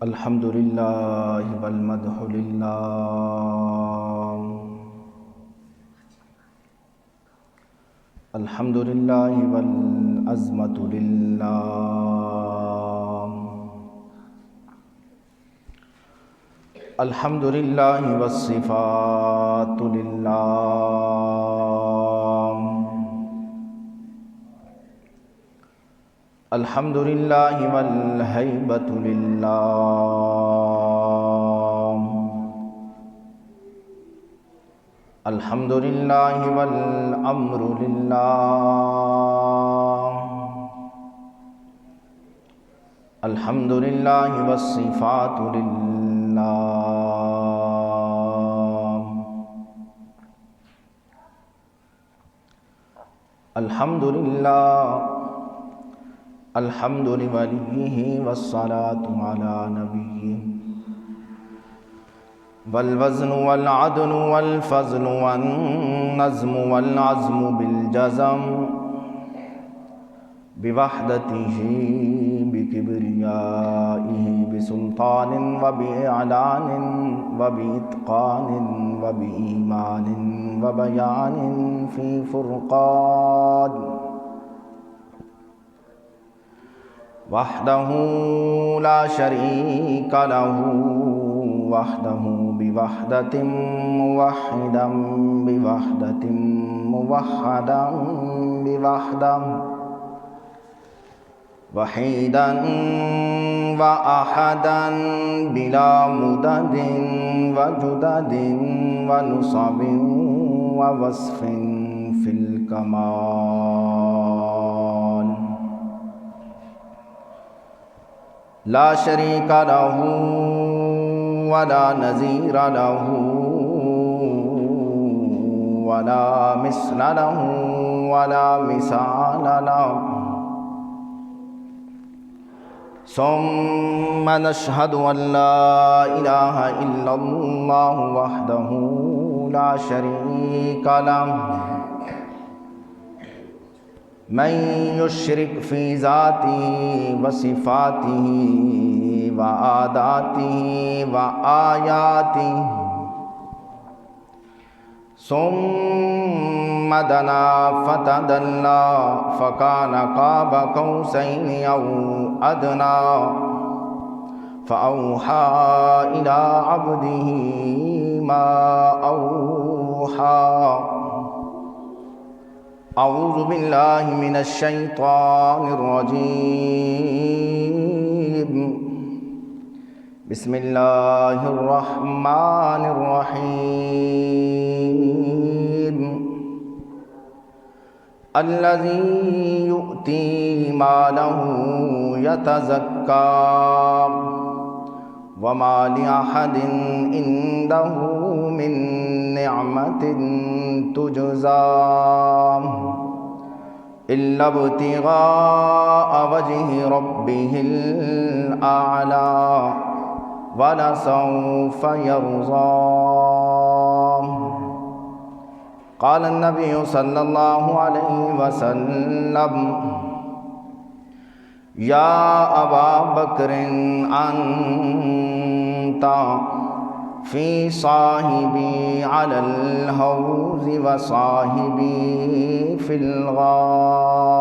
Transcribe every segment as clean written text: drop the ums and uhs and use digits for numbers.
الحمد للہ والمدح للہ، الحمد للہ والعظمت للہ، الحمد للہ والصفات للہ، الحمد للہ والہیبۃ للہ، الحمد للہ والامر للہ، الحمد للہ والصفات للہ، الحمد للہ، الحمد لولیہ والصلاة علی نبیہ، والوزن والعدل والفضل والنظم والعزم بالجزم، بوحدتہ بکبریائہ بسلطان وبإعلان وبإتقان وبإيمان وبيان في فرقان، وحدہ لا شریک لہ، وحدہ بوحدۃ موحدا بوحدۃ موحدا بوحدہ، وحیدا واحدا بلا مدد وجدد ونصب ووصف فی الکمال، لا شریک لہ ولا نظیر لہ ولا مثل لہ ولا مثال لہ، ثم نشہد ان لا الہ الا اللہ وحدہ لا شریک لہ، من یشرک فی ذاتہ وصفاتہ وعاداتہ وآیاتہ، ثم دنا فتدلی فکان قاب قوسین او ادنی، فأوحى إلى عبده ما أوحى، اعوذ باللہ من الشیطان الرجیم، بسم اللہ الرحمن الرحیم، الذی یؤتی مالہ یتزکی، وما لأحد عنده من نعمة تجزى إلا ابتغاء وجه ربه الأعلى ولسوف يرضى، قال النبي صلى الله عليه وسلم، یا ابا بکر انت فی صاحبی علی الحوض وصاحبی فی الغار،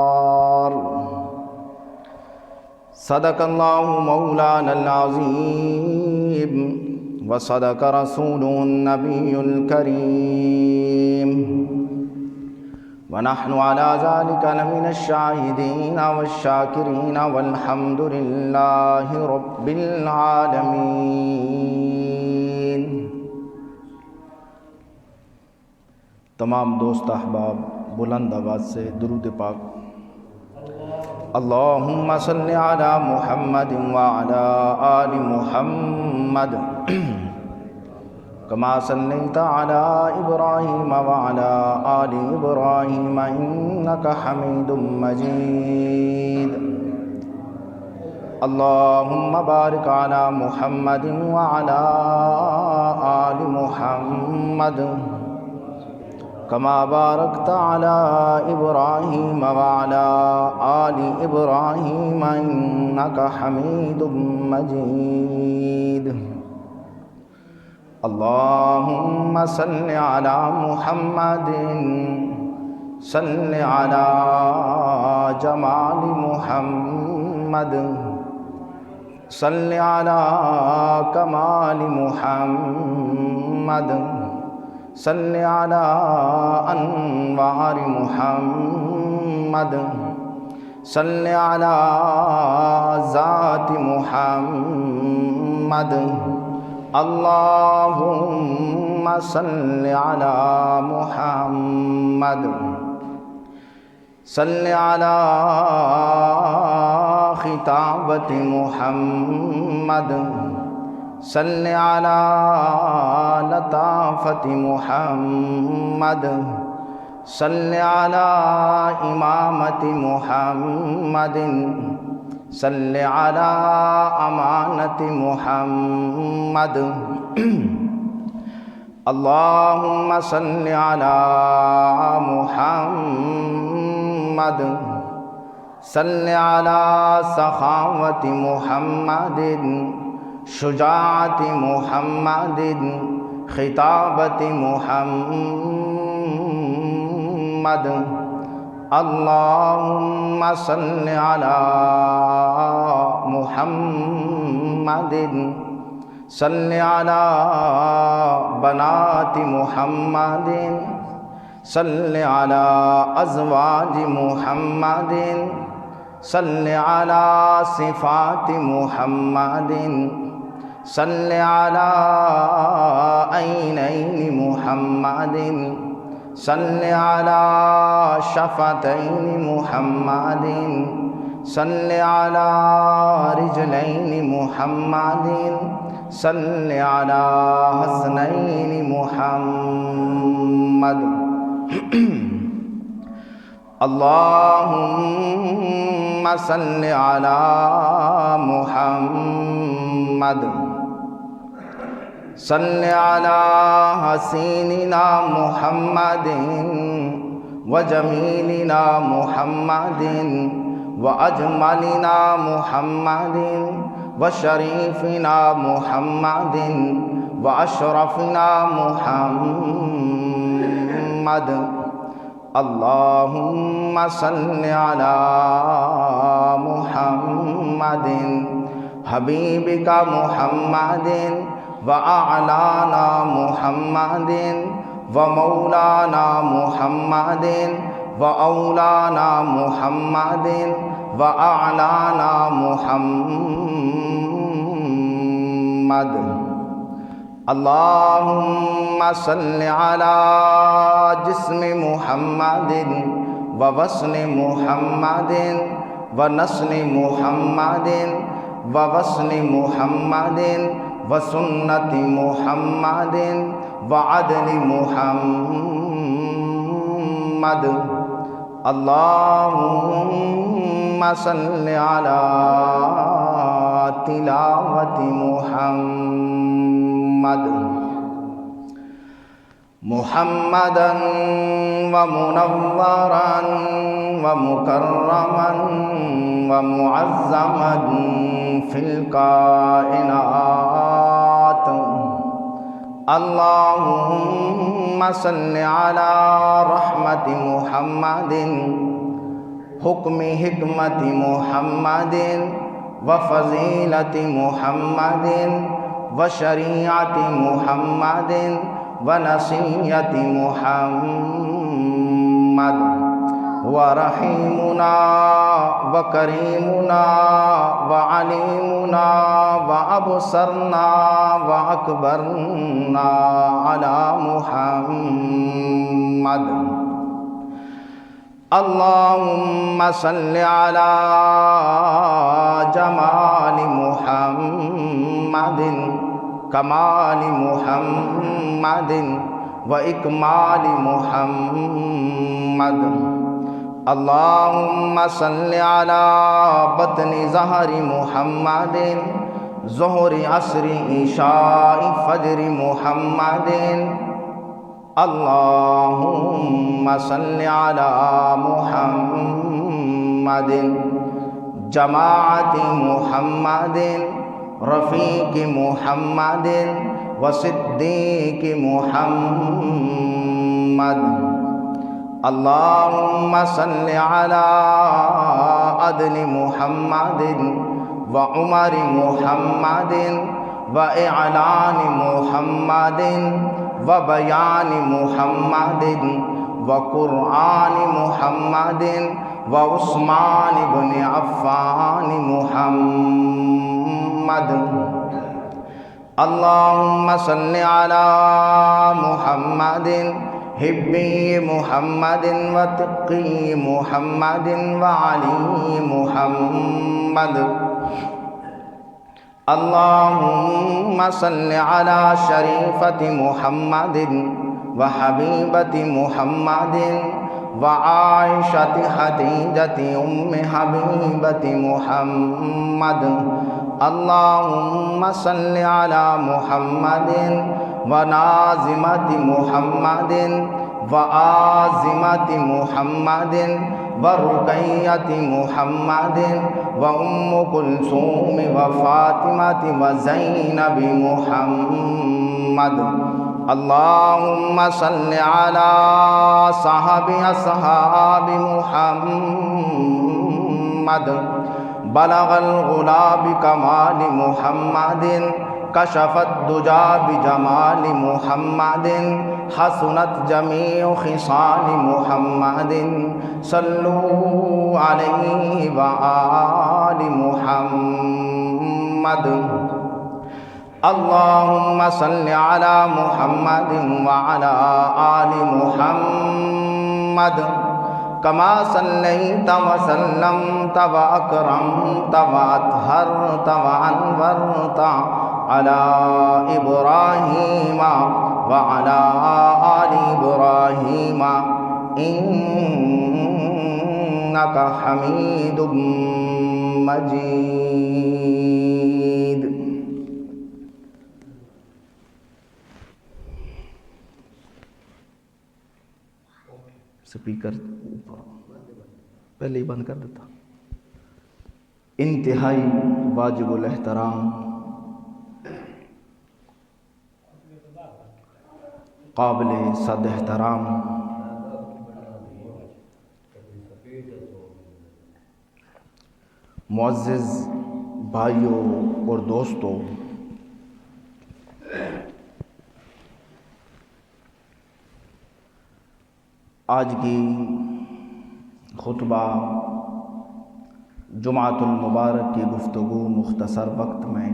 صدق اللہ مولانا العظیم وصدق رسوله النبی الکریم، ونحن على ذلك لمن الشاهدين والشاكرين والحمد لله رب العالمين۔ تمام دوست احباب بلند آواز سے درود پاک۔ اللہم صل علی محمد وعلی آل محمد کما صلیت علی ابراہیم وعلی آل ابراہیم انک حمید مجید، اللہم بارک علی محمد وعلی آل محمد كما باركت على إبراهيم وعلى آل إبراهيم إنك حميد مجيد. اللهم صل على محمد، صل على جمال محمد، صل على كمال محمد، صل على أنوار محمد، صل على ذات محمد. اللهم صل على محمد، صل على خطابة محمد، صل على لطافة محمد، صل على إمامة محمد، صل على أمانة محمد. اللهم صل على محمد، صل على سخاوة محمد، شجاعة محمد، خطابة محمد. اللهم صل على محمد، صل على بنات محمد، صل على أزواج محمد، صل على صفات محمد، صل على عينين محمد، صل على شفتين محمد، صل على رجلين محمد، صل على حسنين محمد. اللهم صل على محمد، صل على حسيننا محمد، وجميلنا محمد، وأجملنا محمد، وشريفنا محمد، وأشرفنا محمد. اللهم صل على محمد حبيبك محمد، وأعلانا محمد، ومولانا محمد، وأولانا محمد، وأعلانا محمد. اللهم صل على جسم محمد، ووصل محمد، ونسل محمد، ووصل محمد، وسنة محمد، وعدل محمد. اللهم صل على تلاوة محمد، محمدا ومنورا ومكرما ومعظما في الكائنات. اللهم صل على رحمة محمد، حكم حكمة محمد، وفضيلة محمد، وشريعة محمد، ونصيحة محمد. ورحيمنا وكريمنا وعليمنا وأبصرنا وأكبرنا على محمد. اللهم صل على جمال محمد، كمال محمد، وإكمال محمد. اللهم صل على بطن ظهر محمد، ظهر عصر عشاء فجر محمد. اللهم صل على محمد جماعة محمد رفيق محمد وصديق محمد. اللهم صل على عدل محمد وعمر محمد وإعلان محمد وبيان محمد وقرآن محمد وعثمان بن عفان محمد. اللهم صل على محمد حبي محمد وتقي محمد وعلي محمد. اللهم صل على شريفة محمد وحبيبة محمد وعائشة خديجة أم حبيبة محمد. اللهم صل على محمد ونازمة محمد وآزمة محمد ورقية محمد وأم كلثوم وفاطمة وزينب محمد. اللهم صل على أصحاب محمد بلغ الغلا بكمال محمد كشف الدجى بجمال محمد حسنت جميع خصال محمد. صلوا عليه وآل محمد. اللهم صل على محمد وعلى آل محمد كما صليت وسلمت وأكرمت وأطهرت وأنورت على إبراهيم وعلى آل إبراهيم إنك حميد مجيد. سپیکر پہلے ہی بند کر دیتا. انتہائی واجب الاحترام قابل صد احترام معزز بھائیوں اور دوستوں، آج کی خطبہ جمعۃ المبارک کی گفتگو مختصر وقت میں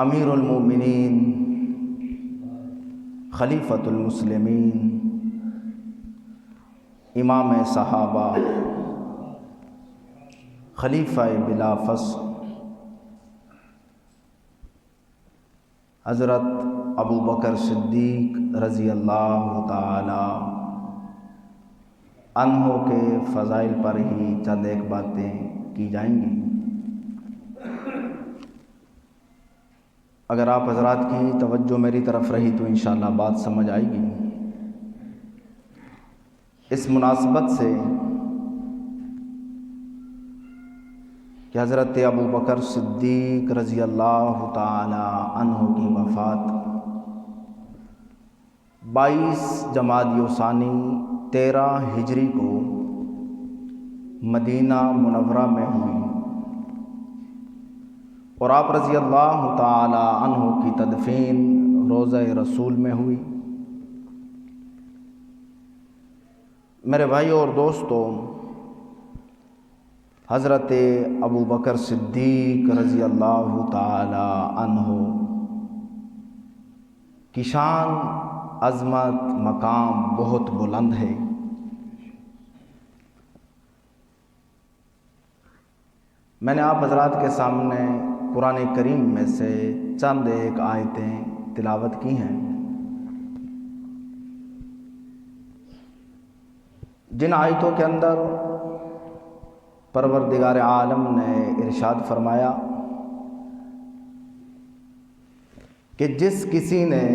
امیر المومنین خلیفۃ المسلمین امام صحابہ خلیفہ بلا فصل حضرت ابو بکر صدیق رضی اللہ تعالی عنہ کے فضائل پر ہی چند ایک باتیں کی جائیں گی. اگر آپ حضرات کی توجہ میری طرف رہی تو انشاءاللہ بات سمجھ آئے گی. اس مناسبت سے کہ حضرت ابو بکر صدیق رضی اللہ تعالی عنہ کی وفات 22 جمادی الثانی 13 ہجری کو مدینہ منورہ میں ہوئی اور آپ رضی اللہ تعالی عنہ کی تدفین روضہ رسول میں ہوئی. میرے بھائیوں اور دوستوں، حضرت ابو بکر صدیق رضی اللہ تعالی عنہ کی شان، عظمت، مقام بہت بلند ہے. میں نے آپ حضرات کے سامنے قرآن کریم میں سے چند ایک آیتیں تلاوت کی ہیں، جن آیتوں کے اندر پروردگار عالم نے ارشاد فرمایا کہ جس کسی نے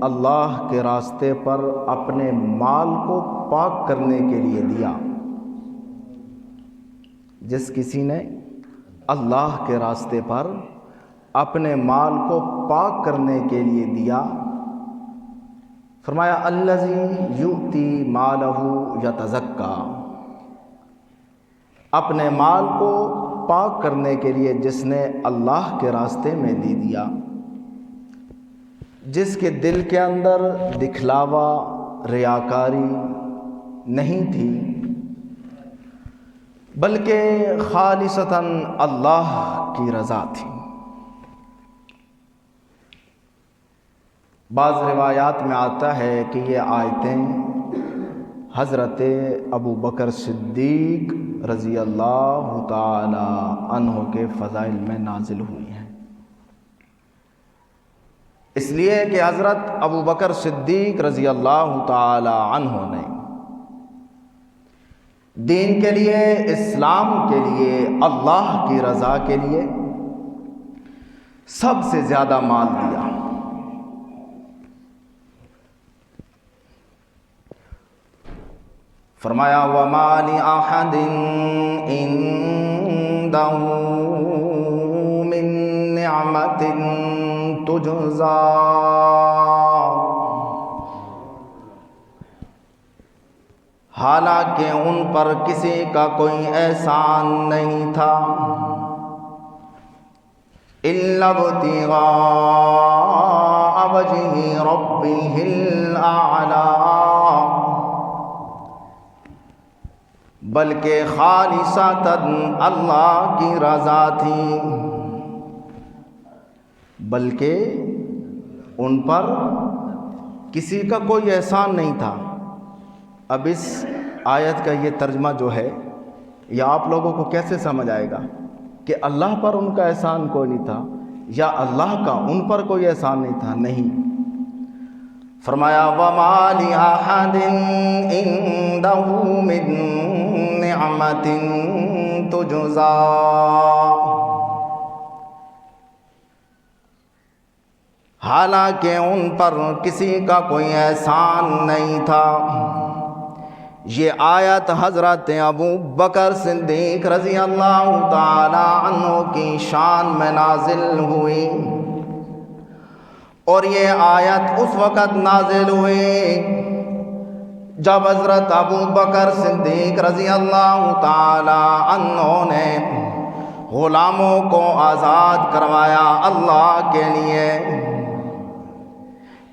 اللہ کے راستے پر اپنے مال کو پاک کرنے کے لیے دیا، جس کسی نے اللہ کے راستے پر اپنے مال کو پاک کرنے کے لیے دیا، فرمایا الذی یؤتی مالہ یتزکا، اپنے مال کو پاک کرنے کے لیے جس نے اللہ کے راستے میں دے دیا، جس کے دل کے اندر دکھلاوا ریاکاری نہیں تھی بلکہ خالصتاً اللہ کی رضا تھی۔ بعض روایات میں آتا ہے کہ یہ آیتیں حضرت ابو بکر صدیق رضی اللہ تعالی عنہ کے فضائل میں نازل ہوئی ہیں، اس لیے کہ حضرت ابو بکر صدیق رضی اللہ تعالی عنہ نے دین کے لیے، اسلام کے لیے، اللہ کی رضا کے لیے سب سے زیادہ مال دیا۔ فرمایا وَمَا لِأَحَدٍ عِندَهُ مِن نِعْمَةٍ تُجْزَىٰ، حالانکہ ان پر کسی کا کوئی احسان نہیں تھا، إِلَّا ابْتِغَاءَ وَجْهِ رَبِّهِ الْأَعْلَىٰ، بلکہ خالصتاً اللہ کی رضا تھی، بلکہ ان پر کسی کا کوئی احسان نہیں تھا۔ اب اس آیت کا یہ ترجمہ جو ہے یہ آپ لوگوں کو کیسے سمجھ آئے گا کہ اللہ پر ان کا احسان کوئی نہیں تھا یا اللہ کا ان پر کوئی احسان نہیں تھا؟ نہیں، فرمایا وَمَا لِأَحَدٍ عِندَهُ مِن نِعْمَةٍ تُجْزَىٰ، حالانکہ ان پر کسی کا کوئی احسان نہیں تھا۔ یہ آیت حضرت ابو بکر صدیق رضی اللہ تعالی عنہ کی شان میں نازل ہوئی، اور یہ آیت اس وقت نازل ہوئی جب حضرت ابو بکر صدیق رضی اللہ تعالی عنہ نے غلاموں کو آزاد کروایا اللہ کے لیے،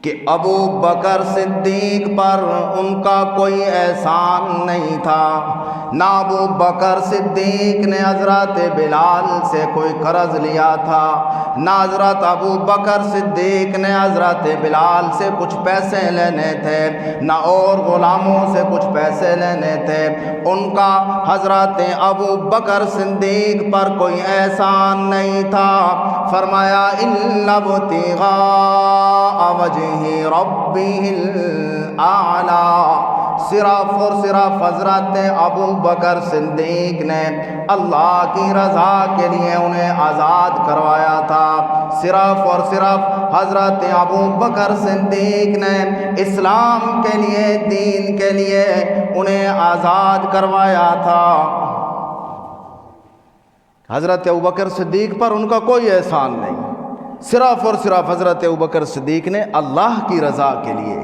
کہ ابو بکر صدیق پر ان کا کوئی احسان نہیں تھا، نہ ابو بکر صدیق نے حضرت بلال سے کوئی قرض لیا تھا، نہ حضرت ابو بکر صدیق نے حضرت بلال سے کچھ پیسے لینے تھے، نہ اور غلاموں سے کچھ پیسے لینے تھے، ان کا حضرت ابو بکر صدیق پر کوئی احسان نہیں تھا۔ فرمایا إِلَّا ابْتِغَاءَ وَجْهِ رَبِّهِ الْأَعْلَىٰ، صرف اور صرف حضرت ابو بکر صدیق نے اللہ کی رضا کے لیے انہیں آزاد کروایا تھا، صرف اور صرف حضرت ابو بکر صدیق نے اسلام کے لیے، دین کے لیے انہیں آزاد کروایا تھا۔ حضرت ابو بکر صدیق پر ان کا کوئی احسان نہیں، صرف اور صرف حضرت ابو بکر صدیق نے اللہ کی رضا کے لیے،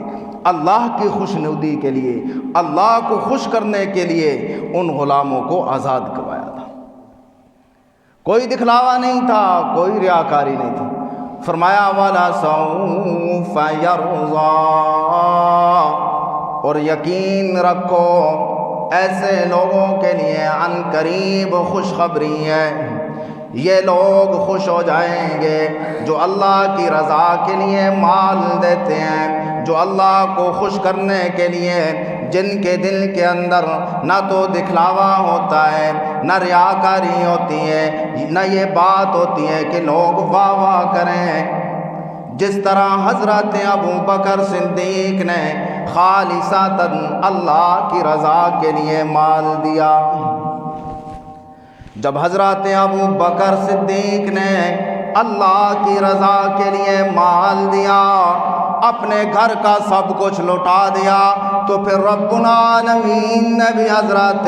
اللہ کی خوشنودی کے لیے، اللہ کو خوش کرنے کے لیے ان غلاموں کو آزاد کروایا تھا۔ کوئی دکھلاوا نہیں تھا، کوئی ریاکاری نہیں تھی۔ فرمایا وَلَسَوْفَ يَرْضَىٰ، اور یقین رکھو ایسے لوگوں کے لیے عن قریب خوشخبری ہے، یہ لوگ خوش ہو جائیں گے جو اللہ کی رضا کے لیے مال دیتے ہیں، جو اللہ کو خوش کرنے کے لیے، جن کے دل کے اندر نہ تو دکھلاوا ہوتا ہے، نہ ریاکاری ہوتی ہے، نہ یہ بات ہوتی ہے کہ لوگ واہ واہ کریں۔ جس طرح حضرت ابو بکر صدیق نے خالصتاً اللہ کی رضا کے لیے مال دیا، جب حضرت ابو بکر صدیق نے اللہ کی رضا کے لیے مال دیا، اپنے گھر کا سب کچھ لوٹا دیا، تو پھر رب العالمین نے بھی حضرت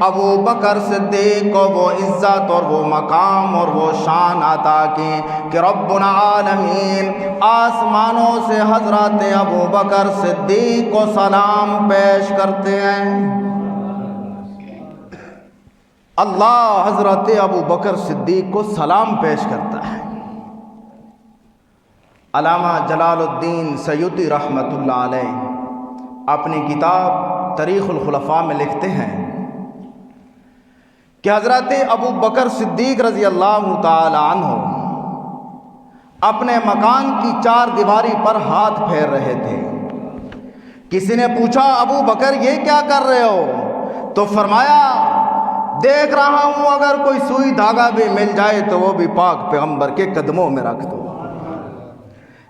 ابو بکر صدیق کو وہ عزت اور وہ مقام اور وہ شان عطا کی کہ رب العالمین آسمانوں سے حضرت ابو بکر صدیق کو سلام پیش کرتے ہیں۔ اللہ حضرت ابو بکر صدیق کو سلام پیش کرتا ہے۔ علامہ جلال الدین سیوطی رحمۃ اللہ علیہ اپنی کتاب تاریخ الخلفاء میں لکھتے ہیں کہ حضرت ابو بکر صدیق رضی اللہ تعالی عنہ اپنے مکان کی چار دیواری پر ہاتھ پھیر رہے تھے۔ کسی نے پوچھا ابو بکر یہ کیا کر رہے ہو؟ تو فرمایا دیکھ رہا ہوں اگر کوئی سوئی دھاگا بھی مل جائے تو وہ بھی پاک پیغمبر کے قدموں میں رکھ دوں،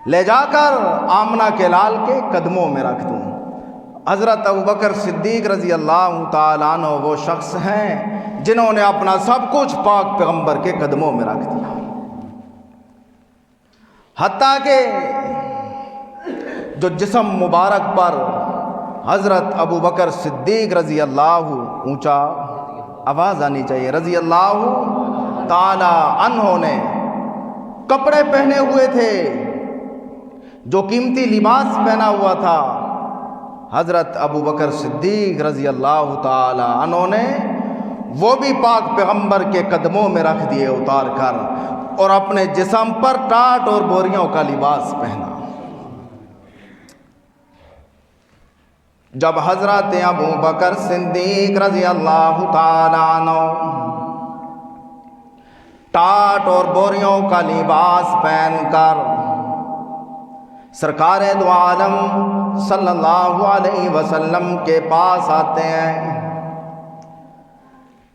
لے جا کر آمنہ کے لال کے قدموں میں رکھ دوں۔ حضرت ابوبکر صدیق رضی اللہ تعالیٰ عنہ وہ شخص ہیں جنہوں نے اپنا سب کچھ پاک پیغمبر کے قدموں میں رکھ دیا، حتیٰ کہ جو جسم مبارک پر حضرت ابوبکر صدیق رضی اللہ، اونچا آواز آنی چاہیے، رضی اللہ تعالی عنہ نے کپڑے پہنے ہوئے تھے، جو قیمتی لباس پہنا ہوا تھا، حضرت ابوبکر صدیق رضی اللہ تعالی عنہ نے وہ بھی پاک پیغمبر کے قدموں میں رکھ دیے اتار کر، اور اپنے جسم پر ٹاٹ اور بوریوں کا لباس پہنا۔ جب حضرت ابوبکر صدیق رضی اللہ تعالی عنہ ٹاٹ اور بوریوں کا لباس پہن کر سرکار دو عالم صلی اللہ علیہ وسلم کے پاس آتے ہیں،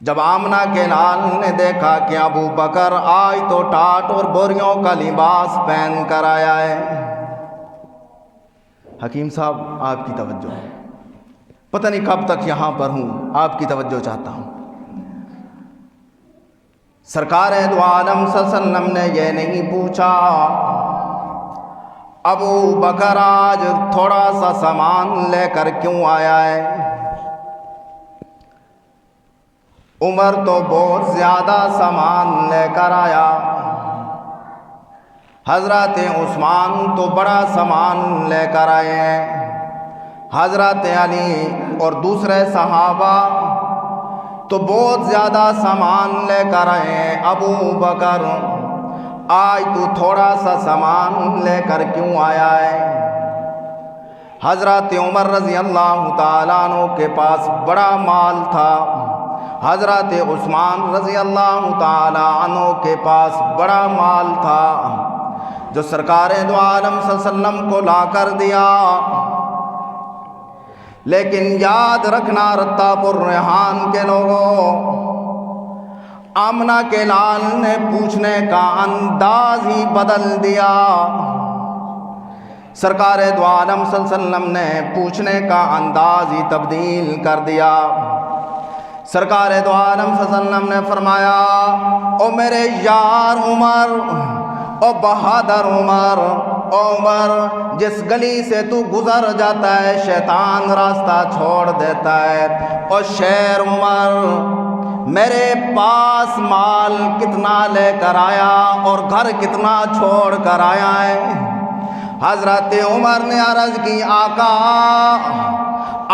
جب آمنہ کے لال نے دیکھا کہ ابو بکر آج تو ٹاٹ اور بوریوں کا لباس پہن کر آیا ہے، حکیم صاحب آپ کی توجہ، پتہ نہیں کب تک یہاں پر ہوں، آپ کی توجہ چاہتا ہوں۔ سرکار دو عالم صلی اللہ علیہ وسلم نے یہ نہیں پوچھا ابو بکر آج تھوڑا سا سامان لے کر کیوں آیا ہے، عمر تو بہت زیادہ سامان لے کر آیا، حضرت عثمان تو بڑا سامان لے کر آئے ہیں، حضرت علی اور دوسرے صحابہ تو بہت زیادہ سامان لے کر آئے ہیں، ابو بکر آج تو تھوڑا سا سامان لے کر کیوں آیا ہے؟ حضرت عمر رضی اللہ تعالیٰ عنہ کے پاس بڑا مال تھا، حضرت عثمان رضی اللہ تعالیٰ عنہ کے پاس بڑا مال تھا، جو سرکار دو عالم صلی اللہ علیہ وسلم کو لا کر دیا۔ لیکن یاد رکھنا رتہ پر ریحان کے لوگوں، آمنہ کے لال نے پوچھنے کا انداز ہی بدل دیا، سرکار دو عالم صلی اللہ علیہ وسلم نے پوچھنے کا انداز ہی تبدیل کر دیا۔ سرکار دو عالم صلی اللہ علیہ وسلم نے فرمایا او میرے یار عمر، او بہادر عمر، او عمر جس گلی سے تو گزر جاتا ہے شیطان راستہ چھوڑ دیتا ہے، او شیر عمر میرے پاس مال کتنا لے کر آیا اور گھر کتنا چھوڑ کر آیا ہے؟ حضرت عمر نے عرض کی آقا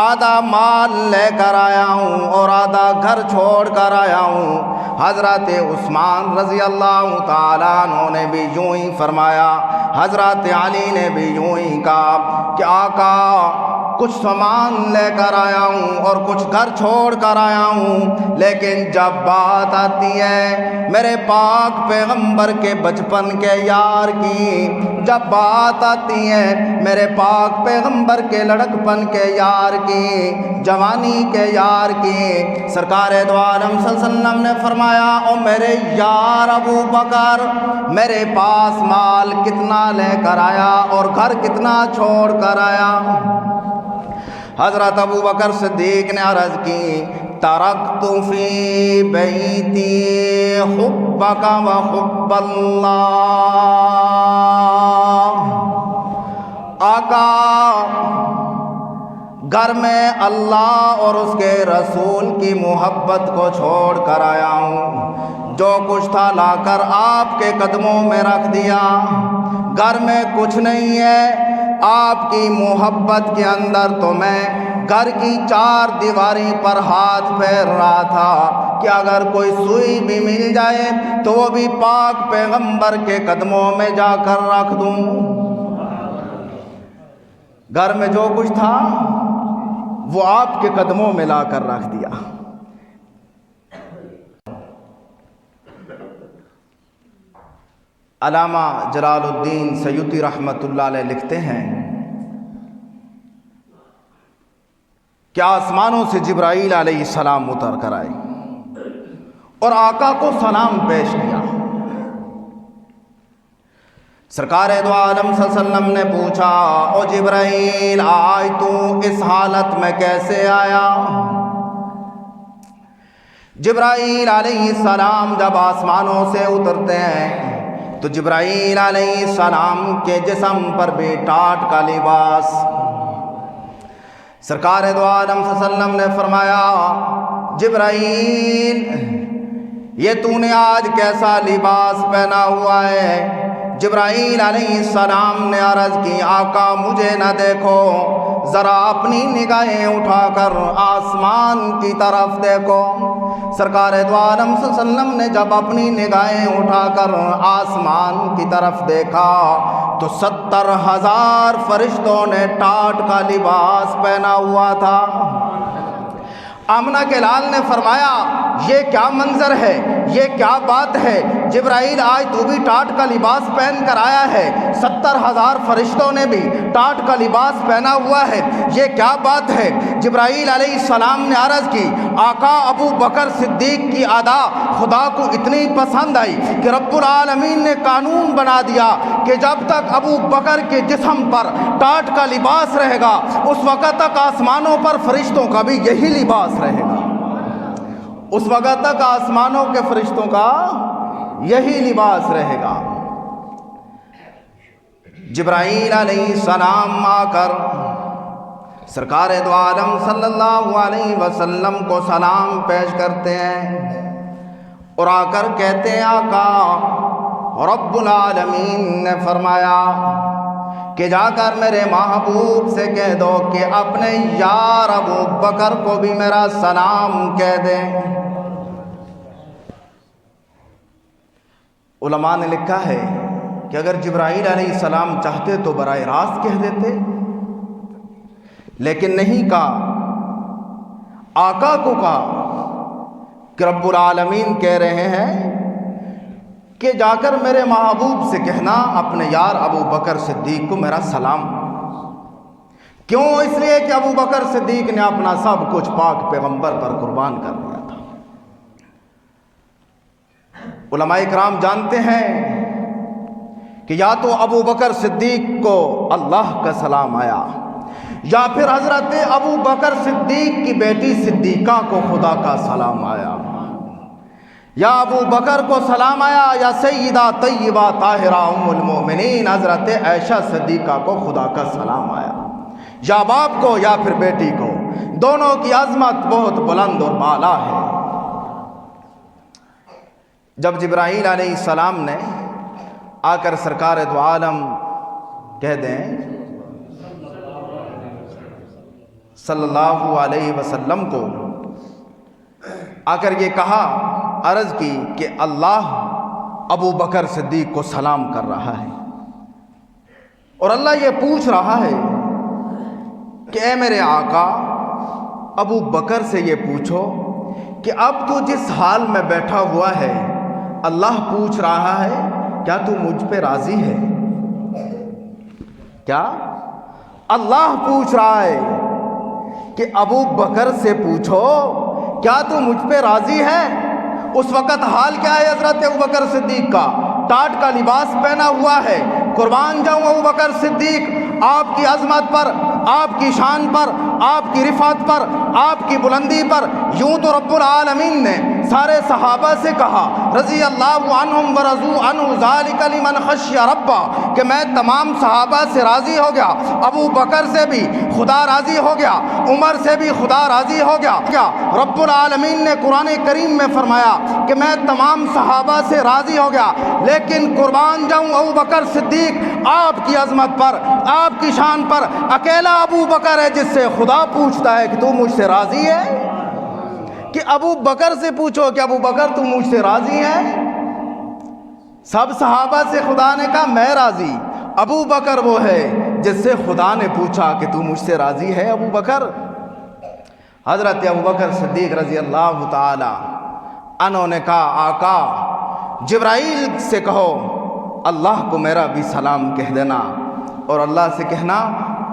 آدھا مال لے کر آیا ہوں اور آدھا گھر چھوڑ کر آیا ہوں۔ حضرت عثمان رضی اللہ تعالیٰ عنہ نے بھی یوں ہی فرمایا، حضرت علی نے بھی یوں ہی کہا کہ آقا کچھ سامان لے کر آیا ہوں اور کچھ گھر چھوڑ کر آیا ہوں، لیکن جب بات آتی ہے میرے پاک پیغمبر کے بچپن کے یار کی، جب بات آتی ہے میرے پاک پیغمبر کے لڑکپن کے یار کی، جوانی کے یار کی، سرکار دو عالم صلی اللہ علیہ وسلم نے فرمایا او میرے یار ابو بکر میرے پاس مال کتنا لے کر آیا اور گھر کتنا چھوڑ کر آیا؟ حضرت ابو بکر صدیق نے عرض کی ترکت فی بیتی حبک و حب اللہ۔ آقا گھر میں اللہ اور اس کے رسول کی محبت کو چھوڑ کر آیا ہوں، جو کچھ تھا لا کر آپ کے قدموں میں رکھ دیا، گھر میں کچھ نہیں ہے، آپ کی محبت کے اندر تو میں گھر کی چار دیواری پر ہاتھ پھیر رہا تھا کہ اگر کوئی سوئی بھی مل جائے تو وہ بھی پاک پیغمبر کے قدموں میں جا کر رکھ دوں۔ گھر میں جو کچھ تھا وہ آپ کے قدموں میں لا کر رکھ دیا۔ علامہ جلال الدین سیوطی رحمۃ اللہ علیہ لکھتے ہیں کہ آسمانوں سے جبرائیل علیہ السلام اتر کر آئے اور آقا کو سلام پیش کیا۔ سرکار دو عالم صلی اللہ علیہ وسلم نے پوچھا، او جبرائیل آج تو اس حالت میں کیسے آیا؟ جبرائیل علیہ السلام جب آسمانوں سے اترتے ہیں تو جبرائیل علیہ السلام کے جسم پر بھی ٹاٹ کا لباس۔ سرکار دو عالم صلی اللہ علیہ وسلم نے فرمایا، جبرائیل یہ تو نے آج کیسا لباس پہنا ہوا ہے؟ جبرائیل علیہ السلام نے عرض کی، آقا مجھے نہ دیکھو، ذرا اپنی نگاہیں اٹھا کر آسمان کی طرف دیکھو۔ سرکار دو عالم صلی اللہ علیہ وسلم نے جب اپنی نگاہیں اٹھا کر آسمان کی طرف دیکھا تو 70,000 فرشتوں نے ٹاٹ کا لباس پہنا ہوا تھا۔ آمنہ کے لال نے فرمایا، یہ کیا منظر ہے، یہ کیا بات ہے؟ جبرائیل آج تو بھی ٹاٹ کا لباس پہن کر آیا ہے، 70,000 فرشتوں نے بھی ٹاٹ کا لباس پہنا ہوا ہے، یہ کیا بات ہے؟ جبرائیل علیہ السلام نے عرض کی، آقا ابو بکر صدیق کی ادا خدا کو اتنی پسند آئی کہ رب العالمین نے قانون بنا دیا کہ جب تک ابو بکر کے جسم پر ٹاٹ کا لباس رہے گا اس وقت تک آسمانوں پر فرشتوں کا بھی یہی لباس رہے گا، اس وقت تک آسمانوں کے فرشتوں کا یہی لباس رہے گا۔ جبرائیل علیہ السلام آ کر سرکار دو عالم صلی اللہ علیہ وسلم کو سلام پیش کرتے ہیں اور آ کر کہتے ہیں، آقا رب العالمین نے فرمایا کہ جا کر میرے محبوب سے کہہ دو کہ اپنے یار ابو بکر کو بھی میرا سلام کہہ دیں۔ علماء نے لکھا ہے کہ اگر جبرائیل علیہ السلام چاہتے تو براہ راست کہہ دیتے، لیکن نہیں کہا، آقا کو کہا کہ رب العالمین کہہ رہے ہیں کہ جا کر میرے محبوب سے کہنا اپنے یار ابو بکر صدیق کو میرا سلام۔ کیوں؟ اس لیے کہ ابو بکر صدیق نے اپنا سب کچھ پاک پیغمبر پر قربان کر دیا تھا۔ علماء کرام جانتے ہیں کہ یا تو ابو بکر صدیق کو اللہ کا سلام آیا یا پھر حضرت ابو بکر صدیق کی بیٹی صدیقہ کو خدا کا سلام آیا، یا ابو بکر کو سلام آیا یا سیدہ طیبہ طاہرہ ام المؤمنین حضرت عائشہ صدیقہ کو خدا کا سلام آیا، یا باپ کو یا پھر بیٹی کو، دونوں کی عظمت بہت بلند اور بالا ہے۔ جب جبرائیل علیہ السلام نے آ کر سرکار دو عالم کہہ دیں صلی اللہ علیہ وسلم کو آ کر یہ کہا، عرض کی کہ اللہ ابو بکر صدیق کو سلام کر رہا ہے اور اللہ یہ پوچھ رہا ہے کہ اے میرے آقا ابو بکر سے یہ پوچھو کہ اب تو جس حال میں بیٹھا ہوا ہے اللہ پوچھ رہا ہے کیا تو مجھ پہ راضی ہے؟ کیا اللہ پوچھ رہا ہے کہ ابو بکر سے پوچھو کیا تو مجھ پہ راضی ہے؟ اس وقت حال کیا ہے حضرت ابو بکر صدیق کا؟ ٹاٹ کا لباس پہنا ہوا ہے۔ قربان جاؤں ابو بکر صدیق آپ کی عظمت پر آپ کی شان پر، آپ کی رفعت پر، آپ کی بلندی پر، یوں تو رب العالمین نے سارے صحابہ سے کہا رضی اللہ عنہم ورضوا عنہ ذالک لمن خشی ربہ، کہ میں تمام صحابہ سے راضی ہو گیا، ابو بکر سے بھی خدا راضی ہو گیا، عمر سے بھی خدا راضی ہو گیا۔ کیا رب العالمین نے قرآن کریم میں فرمایا کہ میں تمام صحابہ سے راضی ہو گیا، لیکن قربان جاؤں ابو بکر صدیق آپ کی عظمت پر، آپ کی شان پر اکیلا ابو بکر ہے جس سے خدا پوچھتا ہے کہ تو مجھ سے راضی ہے؟ کہ ابو بکر سے پوچھو کہ ابو بکر تو مجھ سے راضی ہے؟ سب صحابہ سے خدا نے کہا میں راضی، ابو بکر وہ ہے جس سے خدا نے پوچھا کہ تو مجھ سے راضی ہے ابو بکر؟ حضرت ابو بکر صدیق رضی اللہ تعالی عنہ نے کہا آقا جبرائیل سے کہو اللہ کو میرا بھی سلام کہہ دینا، اور اللہ سے کہنا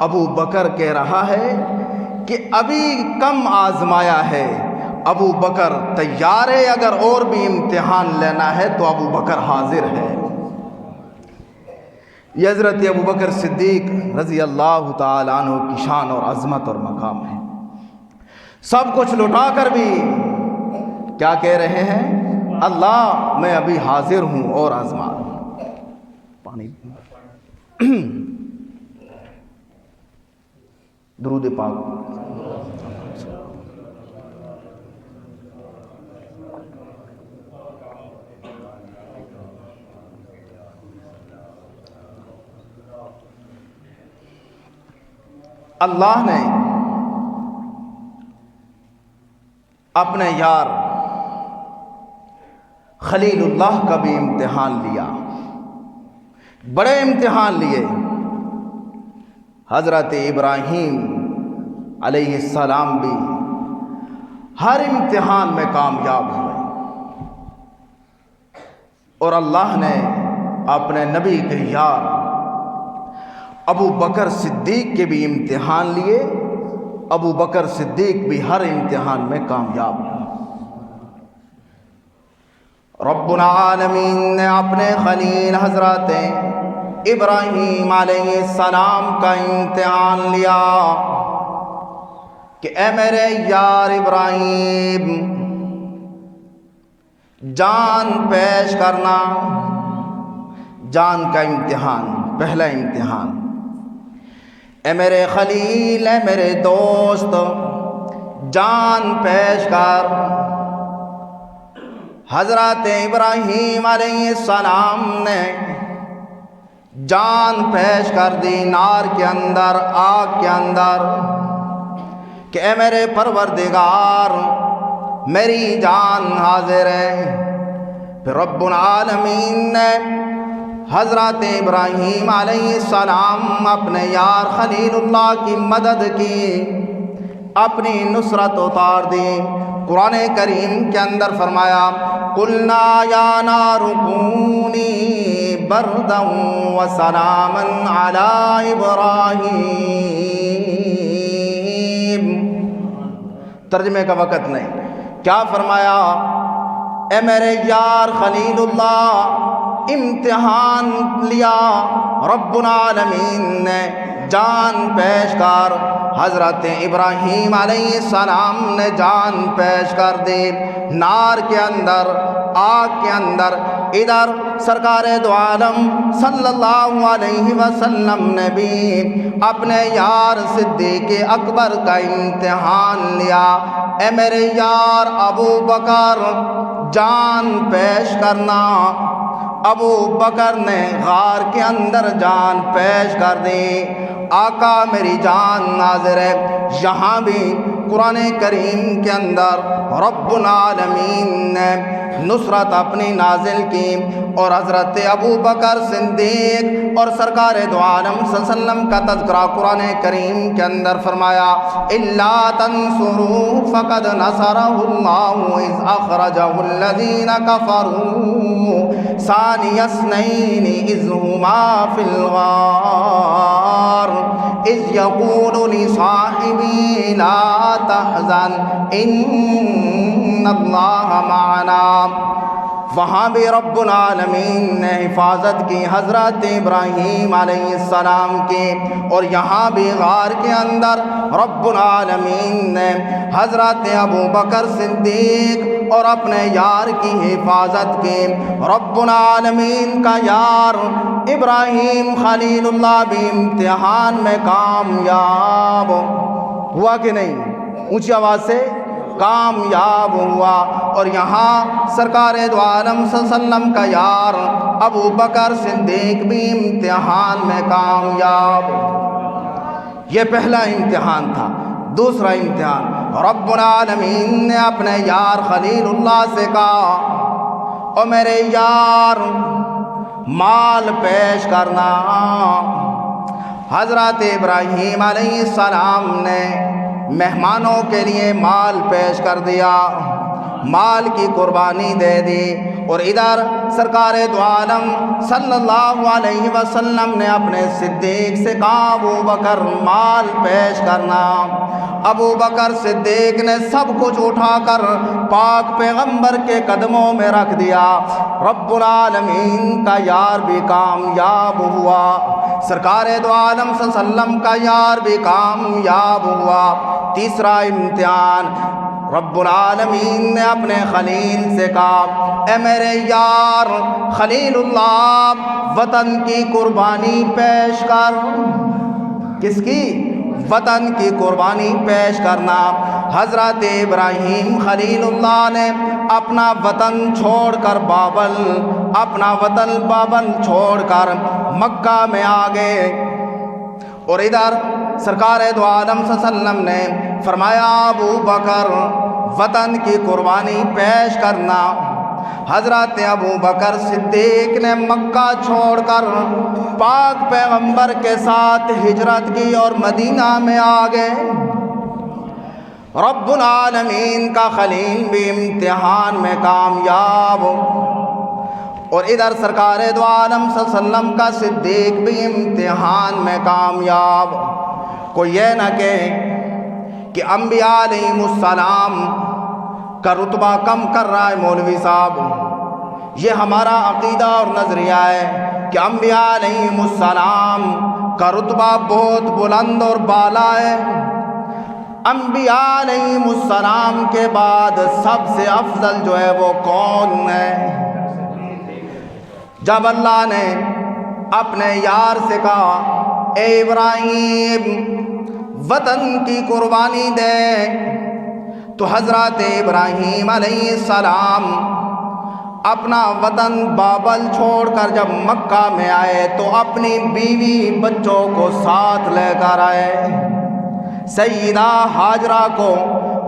ابو بکر کہہ رہا ہے کہ ابھی کم آزمایا ہے، ابو بکر تیار ہے، اگر اور بھی امتحان لینا ہے تو ابو بکر حاضر ہے۔ یہ حضرت ابو بکر صدیق رضی اللہ تعالی عنہ کی شان اور عظمت اور مقام ہے۔ سب کچھ لٹا کر بھی کیا کہہ رہے ہیں؟ اللہ میں ابھی حاضر ہوں اور آزما۔ پانی درود پاک۔ اللہ نے اپنے یار خلیل اللہ کا بھی امتحان لیا، بڑے امتحان لیے۔ حضرت ابراہیم علیہ السلام بھی ہر امتحان میں کامیاب ہوئے، اور اللہ نے اپنے نبی کے یار ابو بکر صدیق کے بھی امتحان لیے، ابو بکر صدیق بھی ہر امتحان میں کامیاب ہوئے۔ رب العالمین نے اپنے خلیل حضرت ابراہیم علیہ السلام کا امتحان لیا کہ اے میرے یار ابراہیم جان پیش کرنا، جان کا امتحان، پہلا امتحان۔ اے میرے خلیل، اے میرے دوست جان پیش کر۔ حضرت ابراہیم علیہ السلام نے جان پیش کر دی نار کے اندر، آگ کے اندر، کہ اے میرے پروردگار میری جان حاضر ہے۔ پھر رب العالمین نے حضرت ابراہیم علیہ السلام اپنے یار خلیل اللہ کی مدد کی، اپنی نصرت اتار دی۔ قرآن کریم کے اندر فرمایا قُلْنَا يَا نَارُ كُونِي بَرْدًا وَسَلَامًا عَلَىٰ إِبْرَاهِيمَ۔ ترجمے کا وقت نہیں، کیا فرمایا؟ اے میرے یار خلیل اللہ امتحان لیا رب العالمین نے، جان پیش کر۔ حضرت ابراہیم علیہ السلام نے جان پیش کر دی نار کے اندر، آگ کے اندر۔ ادھر سرکار دو عالم صلی اللہ علیہ وسلم نے بھی اپنے یار صدیق اکبر کا امتحان لیا۔ اے میرے یار ابو بکر جان پیش کرنا۔ ابو بکر نے غار کے اندر جان پیش کر دی۔ آقا میری جان ناظر ہے۔ یہاں بھی قرآن کریم کے اندر رب العالمین نے نصرت اپنی نازل کی، اور حضرت ابو بکر صدیق اور سرکار دو عالم صلی اللہ علیہ وسلم کا تذکرہ قرآن کریم کے اندر فرمایا الا تنصروا فقد نصرہ اللہ اذ اخرجہ الذین کفروا ثانی اثنین اذ ہما فی الغار اذ یقول لصاحبہ لا تحزن ان ان اللہ معنا، وہاں بھی رب العالمین نے حفاظت کی حضرت ابراہیم علیہ السلام کی، اور یہاں بھی غار کے اندر رب العالمین نے حضرت ابو بکر صدیق اور اپنے یار کی حفاظت کی۔ رب العالمین کا یار ابراہیم خلیل اللہ بھی امتحان میں کامیاب ہوا کہ نہیں؟ اونچی آواز سے کامیاب ہوا۔ اور یہاں سرکار دو عالم صلی اللہ علیہ وسلم کا یار ابو بکر صدیق بھی امتحان میں کامیاب۔ یہ پہلا امتحان تھا۔ دوسرا امتحان، رب العالمین نے اپنے یار خلیل اللہ سے کہا، او میرے یار مال پیش کرنا۔ حضرت ابراہیم علیہ السلام نے مہمانوں کے لیے مال پیش کر دیا، مال کی قربانی دے دی۔ اور ادھر سرکار دو عالم صلی اللہ علیہ وسلم نے اپنے صدیق سے کہا، ابو بکر مال پیش کرنا۔ ابو بکر صدیق نے سب کچھ اٹھا کر پاک پیغمبر کے قدموں میں رکھ دیا۔ رب العالمین کا یار بھی کامیاب ہوا، سرکار دو عالم صلی اللہ علیہ وسلم کا یار بھی کامیاب ہوا۔ تیسرا امتحان، رب العالمین نے اپنے خلیل سے کہا، اے میرے یار خلیل اللہ وطن کی قربانی پیش کر۔ کس کی؟ وطن کی قربانی پیش کرنا۔ حضرت ابراہیم خلیل اللہ نے اپنا وطن چھوڑ کر اپنا وطن بابل چھوڑ کر مکہ میں آ گئے، اور ادھر سرکار دو عالم صلی اللہ علیہ وسلم نے فرمایا، ابو بکر وطن کی قربانی پیش کرنا۔ حضرت ابو بکر صدیق نے مکہ چھوڑ کر پاک پیغمبر کے ساتھ ہجرت کی اور مدینہ میں آ گئے۔ رب العالمین کا خلیل بھی امتحان میں کامیاب، اور ادھر سرکار دو عالم صلی اللہ علیہ وسلم کا صدیق بھی امتحان میں کامیاب۔ کوئی یہ نہ کہے کہ انبیاء علیہ السلام کا رتبہ کم کر رہا ہے مولوی صاحب۔ یہ ہمارا عقیدہ اور نظریہ ہے کہ انبیاء علیہ السلام کا رتبہ بہت بلند اور بالا ہے۔ انبیاء علیہ السلام کے بعد سب سے افضل جو ہے وہ کون ہے؟ جب اللہ نے اپنے یار سے کہا، اے ابراہیم وطن کی قربانی دے، تو حضرت ابراہیم علیہ السلام اپنا وطن بابل چھوڑ کر جب مکہ میں آئے تو اپنی بیوی بچوں کو ساتھ لے کر آئے، سیدہ ہاجرہ کو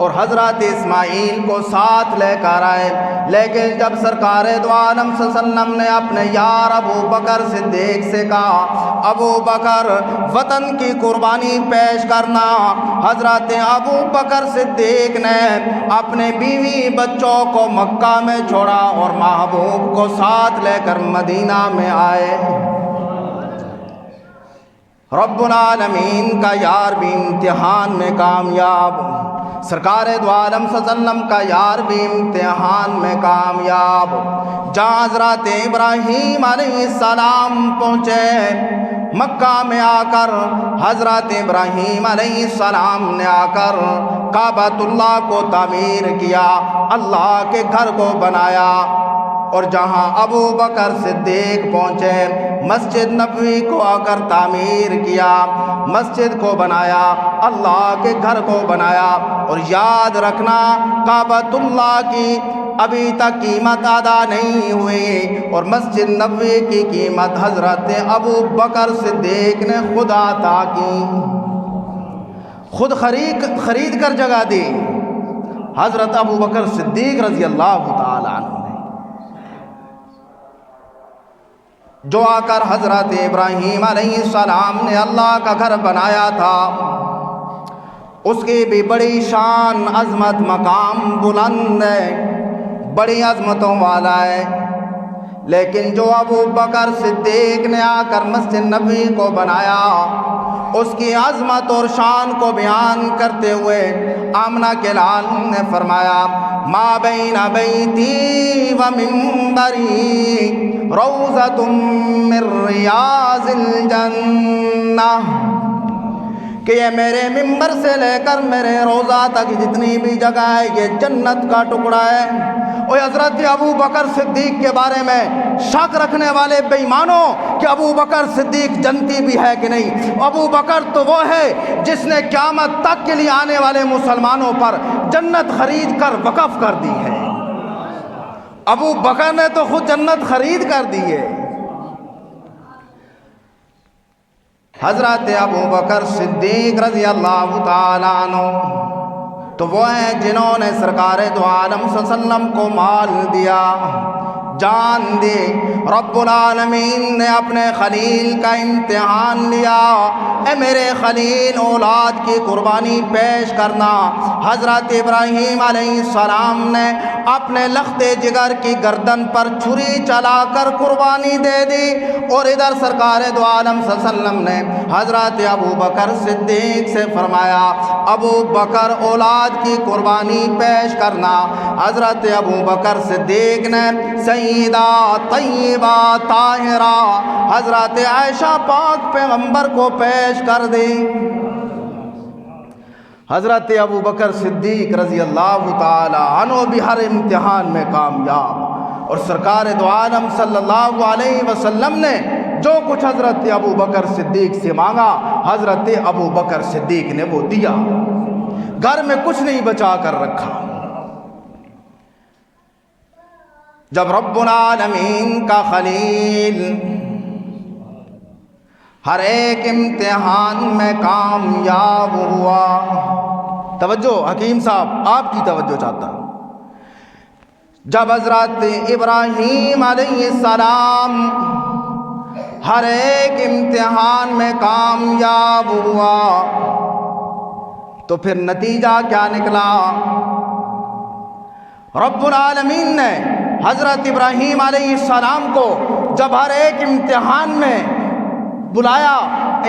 اور حضرت اسماعیل کو ساتھ لے کر آئے۔ لیکن جب سرکار دو عالم صلی اللہ علیہ وسلم نے اپنے یار ابو بکر صدیق سے کہا، ابو بکر وطن کی قربانی پیش کرنا، حضرت ابو بکر صدیق نے اپنے بیوی بچوں کو مکہ میں چھوڑا اور محبوب کو ساتھ لے کر مدینہ میں آئے۔ رب العالمین کا یار بھی امتحان میں کامیاب، سرکار دو عالم صلی اللہ علیہ وسلم کا یار بھی امتحان میں کامیاب۔ جہاں حضرت ابراہیم علیہ السلام پہنچے مکہ میں آ کر، حضرت ابراہیم علیہ السلام نے آ کر کعبۃ اللہ کو تعمیر کیا، اللہ کے گھر کو بنایا۔ اور جہاں ابو بکر صدیق پہنچے مسجد نبوی کو آ کر تعمیر کیا، مسجد کو بنایا، اللہ کے گھر کو بنایا۔ اور یاد رکھنا کعبۃ اللہ کی ابھی تک قیمت ادا نہیں ہوئی، اور مسجد نبوی کی قیمت حضرت ابو بکر صدیق نے خود عطا کی، خود خرید کر جگہ دی حضرت ابو بکر صدیق رضی اللہ تعالی عنہ نے، جو آ کر حضرت ابراہیم علیہ السلام نے اللہ کا گھر بنایا تھا، اس کی بھی بڑی شان عظمت مقام بلند ہے، بڑی عظمتوں والا ہے۔ لیکن جو ابو بکر صدیق نے آ کر مسجد نبوی کو بنایا، اس کی عظمت اور شان کو بیان کرتے ہوئے آمنہ کے لال نے فرمایا ما بین بیتی و منبری روضۃ من ریاض الجنہ، کہ یہ میرے ممبر سے لے کر میرے روضہ تک جتنی بھی جگہ ہے یہ جنت کا ٹکڑا ہے۔ اور حضرت ابو بکر صدیق کے بارے میں شک رکھنے والے بے ایمانوں کہ ابو بکر صدیق جنتی بھی ہے کہ نہیں، ابو بکر تو وہ ہے جس نے قیامت تک کے لیے آنے والے مسلمانوں پر جنت خرید کر وقف کر دی ہے۔ ابو بکر نے تو خود جنت خرید کر دی ہے۔ حضرت ابو بکر صدیق رضی اللہ تعالیٰ عنہ تو وہ ہیں جنہوں نے سرکار دو عالم صلی اللہ علیہ وسلم کو مال دیا، جان دی۔ رب العالمین نے اپنے خلیل کا امتحان لیا، اے میرے خلیل اولاد کی قربانی پیش کرنا۔ حضرت ابراہیم علیہ السلام نے اپنے لخت جگر کی گردن پر چھری چلا کر قربانی دے دی، اور ادھر سرکار دو عالم صلی اللہ علیہ وسلم نے حضرت ابو بکر صدیق سے فرمایا ابو بکر اولاد کی قربانی پیش کرنا۔ حضرت ابو بکر صدیق نے سیدہ طیبہ طاہرہ حضرت عائشہ پاک پیغمبر کو پیش کر دی۔ حضرت ابو بکر صدیق رضی اللہ تعالی عنہ بھی ہر امتحان میں کامیاب، اور سرکار دو عالم صلی اللہ علیہ وسلم نے جو کچھ حضرت ابو بکر صدیق سے مانگا حضرت ابو بکر صدیق نے وہ دیا، گھر میں کچھ نہیں بچا کر رکھا۔ جب رب العالمین کا خلیل ہر ایک امتحان میں کامیاب ہوا، توجہ حکیم صاحب آپ کی توجہ چاہتا ہوں، جب حضرت ابراہیم علیہ السلام ہر ایک امتحان میں کامیاب ہوا تو پھر نتیجہ کیا نکلا؟ رب العالمین نے حضرت ابراہیم علیہ السلام کو جب ہر ایک امتحان میں بلایا،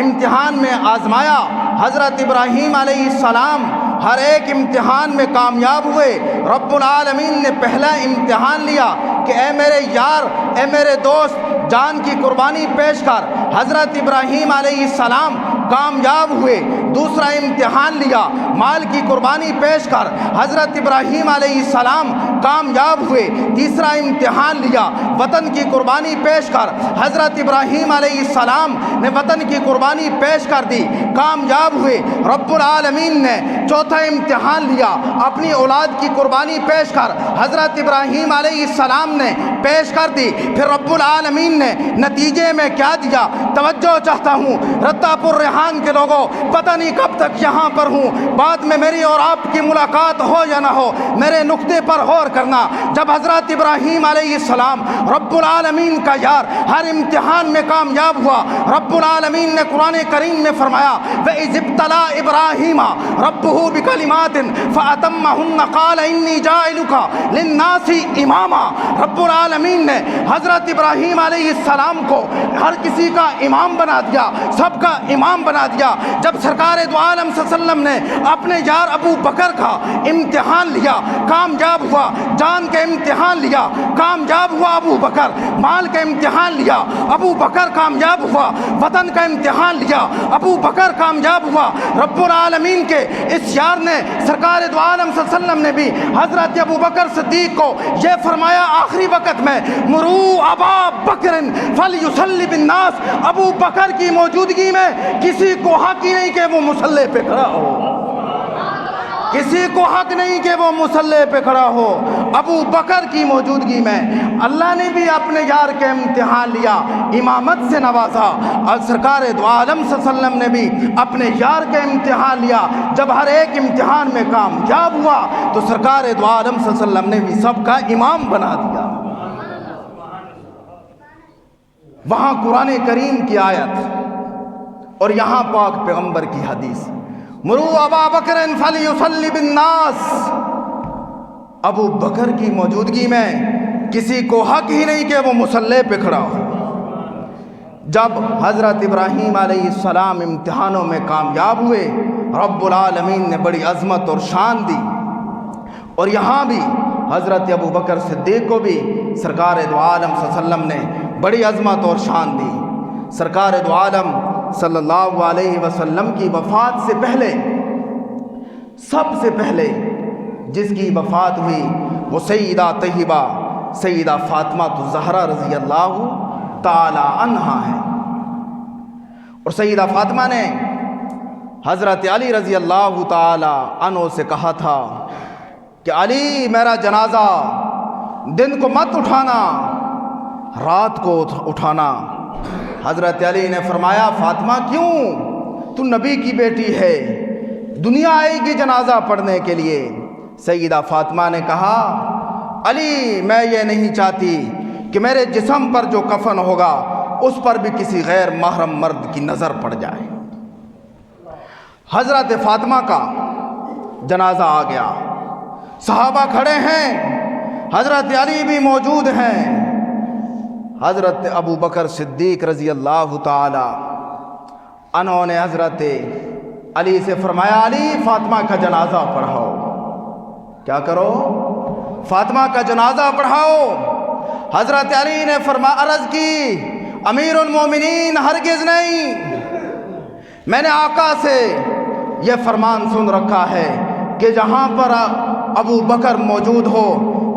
امتحان میں آزمایا، حضرت ابراہیم علیہ السلام ہر ایک امتحان میں کامیاب ہوئے۔ رب العالمین نے پہلا امتحان لیا کہ اے میرے یار، اے میرے دوست، جان کی قربانی پیش کر۔ حضرت ابراہیم علیہ السلام کامیاب ہوئے۔ دوسرا امتحان لیا، مال کی قربانی پیش کر۔ حضرت ابراہیم علیہ السلام کامیاب ہوئے۔ تیسرا امتحان لیا، وطن کی قربانی پیش کر۔ حضرت ابراہیم علیہ السلام نے وطن کی قربانی پیش کر دی، کامیاب ہوئے۔ رب العالمین نے چوتھا امتحان لیا، اپنی اولاد کی قربانی پیش کر۔ حضرت ابراہیم علیہ السلام نے پیش کر دی۔ پھر رب العالمین نے نتیجے میں کیا دیا؟ توجہ چاہتا ہوں رتا پور ریحان کے لوگوں، پتہ نہیں کب تک یہاں پر ہوں، بعد میں میری اور آپ کی ملاقات ہو یا نہ ہو، میرے نقطے پر غور کرنا۔ جب حضرت ابراہیم علیہ السلام رب العالمین کا یار ہر امتحان میں کامیاب ہوا، رب العالمین نے قرآن کریم میں فرمایا وَإِذِ ابْتَلَىٰ إِبْرَاهِيمَ رَبُّهُ بِكَلِمَاتٍ فَأَتَمَّهُنَّ قَالَ إِنِّي جَاعِلُكَ لِلنَّاسِ إِمَامًا۔ رب العالمین نے حضرت ابراہیم علیہ السلام کو ہر کسی کا امام بنا دیا، سب کا امام بنا دیا۔ جب سرکار دو عالم صلی اللہ علیہ وسلم نے اپنے یار ابو بکر کا امتحان لیا، کامیاب ہوا۔ جان کا امتحان لیا، کامیاب ہوا ابو بکر۔ مال کا امتحان لیا، ابو بکر کامیاب ہوا۔ وطن کا امتحان لیا، ابو بکر کامیاب ہوا۔ رب العالمین کے اس یار نے سرکار دو عالم صلی اللہ علیہ وسلم نے بھی حضرت ابو بکر صدیق کو یہ فرمایا آخری وقت میں مرو ابا بکر فلیصلی بالناس، ابو بکر کی موجودگی میں کسی کو حق ہی نہیں کہ وہ مصلی پہ کھڑا ہو، کسی کو حق نہیں کہ وہ مصلی پہ کھڑا ہو۔ ابو بکر کی موجودگی میں اللہ نے بھی اپنے یار کے امتحان لیا، امامت سے نوازا، اور سرکار دو عالم صلی اللہ علیہ وسلم نے بھی اپنے یار کے امتحان لیا۔ جب ہر ایک امتحان میں کامیاب ہوا تو سرکار دو عالم صلی اللہ علیہ وسلم نے بھی سب کا امام بنا دیا۔ وہاں قرآن کریم کی آیت اور یہاں پاک پیغمبر کی حدیث، مرو ابا بکر فلیصلی بالناس، ابو بکر کی موجودگی میں کسی کو حق ہی نہیں کہ وہ مصلی پہ کھڑا ہو۔ جب حضرت ابراہیم علیہ السلام امتحانوں میں کامیاب ہوئے، رب العالمین نے بڑی عظمت اور شان دی، اور یہاں بھی حضرت ابو بکر صدیق کو بھی سرکار دو عالم صلی اللہ علیہ وسلم نے بڑی عظمت اور شان دی۔ سرکار دو عالم صلی اللہ علیہ وسلم کی وفات سے پہلے، سب سے پہلے جس کی وفات ہوئی وہ سیدہ طیبہ سیدہ فاطمہ الزہرا رضی اللہ تعالی عنہا ہے۔ اور سیدہ فاطمہ نے حضرت علی رضی اللہ تعالی عنہ سے کہا تھا کہ علی میرا جنازہ دن کو مت اٹھانا، رات کو اٹھانا۔ حضرت علی نے فرمایا فاطمہ کیوں؟ تو نبی کی بیٹی ہے، دنیا آئے گی جنازہ پڑھنے کے لیے۔ سیدہ فاطمہ نے کہا علی میں یہ نہیں چاہتی کہ میرے جسم پر جو کفن ہوگا اس پر بھی کسی غیر محرم مرد کی نظر پڑ جائے۔ حضرت فاطمہ کا جنازہ آ گیا، صحابہ کھڑے ہیں، حضرت علی بھی موجود ہیں۔ حضرت ابو بکر صدیق رضی اللہ تعالی عنہ نے حضرت علی سے فرمایا علی فاطمہ کا جنازہ پڑھاؤ۔ کیا کرو؟ فاطمہ کا جنازہ پڑھاؤ۔ حضرت علی نے عرض کی امیر المومنین ہرگز نہیں، میں نے آقا سے یہ فرمان سن رکھا ہے کہ جہاں پر ابو بکر موجود ہو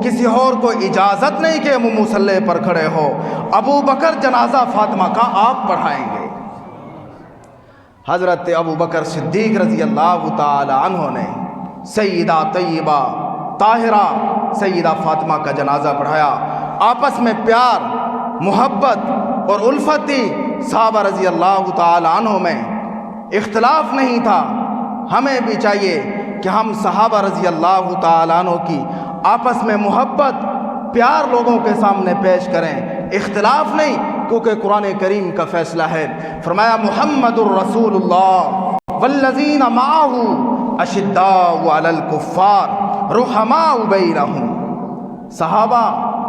کسی اور کو اجازت نہیں کہ وہ مصلی پر کھڑے ہو، ابو بکر جنازہ فاطمہ کا آپ پڑھائیں گے۔ حضرت ابو بکر صدیق رضی اللہ تعالی عنہ نے سیدہ طیبہ طاہرہ سیدہ فاطمہ کا جنازہ پڑھایا۔ آپس میں پیار، محبت اور الفت تھی۔ صحابہ رضی اللہ تعالی عنہ میں اختلاف نہیں تھا۔ ہمیں بھی چاہیے کہ ہم صحابہ رضی اللہ تعالی عنہ کی آپس میں محبت، پیار لوگوں کے سامنے پیش کریں، اختلاف نہیں، کیونکہ قرآن کریم کا فیصلہ ہے۔ فرمایا محمد الرسول اللہ والذین معہ اشداء علی الکفار رحماء بینہم۔ صحابہ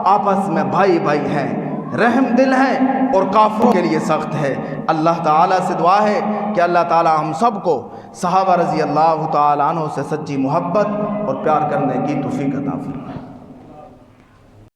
آپس میں بھائی بھائی ہیں، رحم دل ہیں اور کافروں کے لیے سخت ہے۔ اللہ تعالیٰ سے دعا ہے کہ اللہ تعالیٰ ہم سب کو صحابہ رضی اللہ تعالیٰ عنہ سے سچی محبت اور پیار کرنے کی توفیق عطا فرمائے۔